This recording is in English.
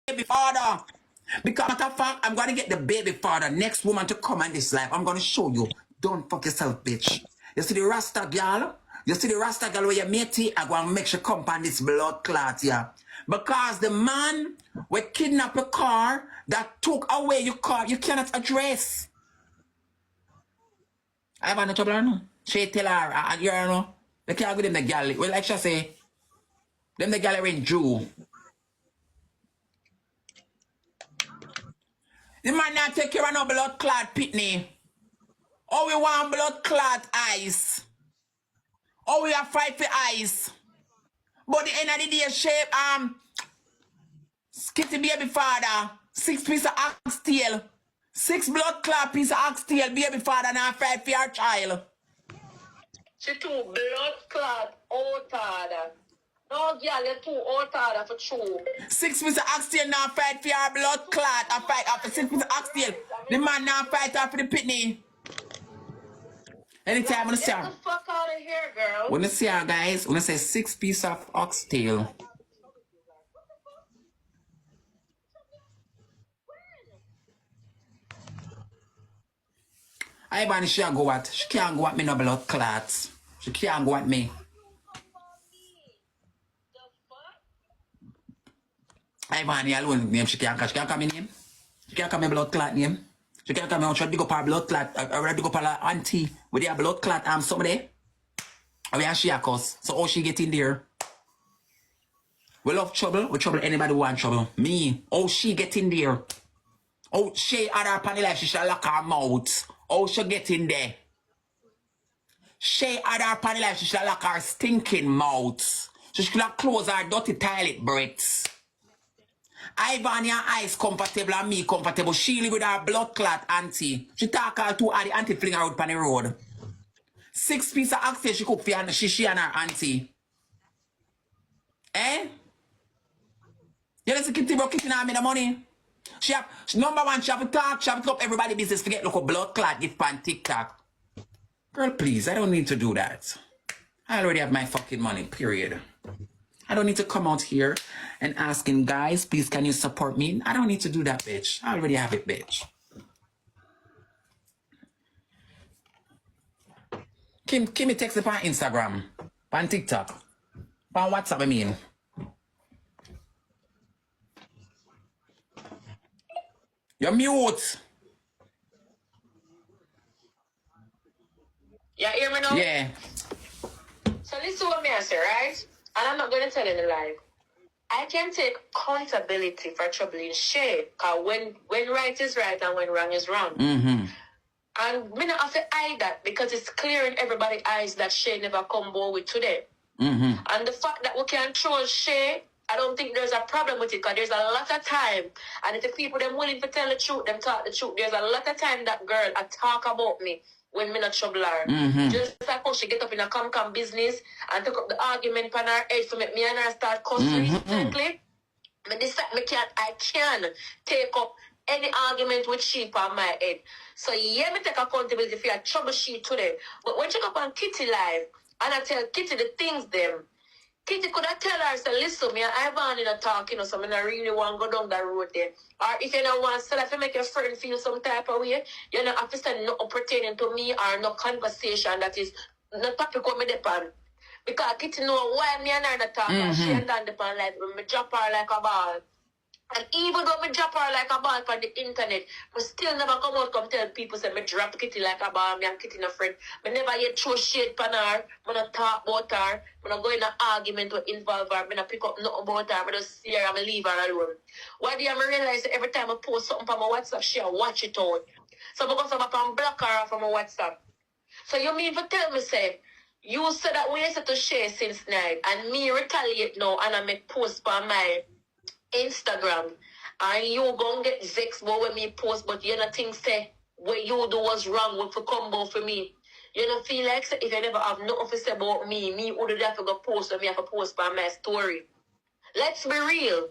baby father. Because matter of fact, I'm gonna get the baby father, next woman to come in this life. I'm gonna show you. Don't fuck yourself, bitch. You see the Rasta girl? You see the Rasta girl where you mate it? I'm gonna make sure come on this blood clot, yeah. Because the man will kidnap a car that took away your car, you cannot address. I have no trouble, no. She tell her, you know, they can't go them the galley. Well, like she say, them the gallery in Jew. The man not take care of no blood clot pitney. Oh, we want blood clot ice. Oh, we are fight for ice. But the end of the day, shape, skitty baby father, 6 piece of oxtail, 6 blood clot piece of oxtail, baby father now fight for your child. She too blood clot outada. No girl, you too outada for true. 6 piece of oxtail now fight for your blood clot. I fight after 6 piece of oxtail. The man now fight after the pitney. Anytime when I see her. Get the fuck out of here, girl. When I see her, guys, when I say 6 piece of oxtail. Ivany, she go at. She can't go at me no blood clots. She can't go at me. Ivany alone name she can't call me name. She can't call me blood clot name. She can't call me try to dig up her blood clot. I already dig up her auntie with her blood clot somebody. And she a cuss. So how she get in there? We love trouble. We trouble anybody who want trouble. Me. Oh, she get in there. Oh, she had her panel life. She shall lock her mouth. Oh, she get in there. She had her panel life. She shall lock her stinking mouth. She should close her dirty toilet breaks. Ivany and eyes comfortable and me comfortable. She live with her blood clot auntie. She talk all to her, the auntie fling her out on the road. 6 piece of oxtail she cook for her, she and her auntie. Eh? You listen, Kitty bro, Kitty now me the money. She have, number one, she have to talk, she have to up everybody business, forget look a blood clot get on TikTok. Girl, please, I don't need to do that. I already have my fucking money, period. I don't need to come out here and asking guys, please can you support me? I don't need to do that, bitch. I already have it, bitch. Kim me text it on Instagram, on TikTok, on WhatsApp, I mean. You're mute. You hear me now? Yeah. So listen what me I say, right? And I'm not going to tell you the lie. I can take accountability for troubling Shay. Because when right is right and when wrong is wrong. Mm-hmm. And we don't have to hide that because it's clear in everybody's eyes that Shay never come board with today. Mm-hmm. And the fact that we can troll Shay, I don't think there's a problem with it because there's a lot of time. And if the people them willing to tell the truth, them talk the truth, there's a lot of time that girl I talk about me when me not trouble her. Mm-hmm. Just like how she get up in a come business and took up the argument on her head to make me and her start cussing recently. I can take up any argument with she on my head. So yeah, me take accountability for your trouble she today. But when she go up on Kitty live and I tell Kitty the things them, Kitty could have tell her, say, listen, me and Ivany not talking or something, I really want to go down that road there. Or if you don't want to say that, if you make your friend feel some type of way, you don't have to say nothing pertaining to me or no conversation that is no topic what me depend. Because Kitty know why me and her not talking. She and Dan depend like when me drop her like a ball. And even though me drop her like a ball on the internet, I still never come out come tell people say me drop Kitty like a ball, me and Kitty no friend. I never yet throw shade on her, I not talk about her, I not go in an argument to involve her, I not pick up nothing about her, I just see her and I leave her alone. Why do you realize that every time I post something on my WhatsApp, she watch it out. So I go up and block her from my WhatsApp. So you mean to tell me, say, you said that we used to share since night, and me retaliate now, and I make post on my Instagram, and you gonna get vexed when me post, but you don't think say what you do was wrong with the combo for me. You don't feel like say, if you never have nothing to say about me would have to go post or me have to post by my story. Let's be real.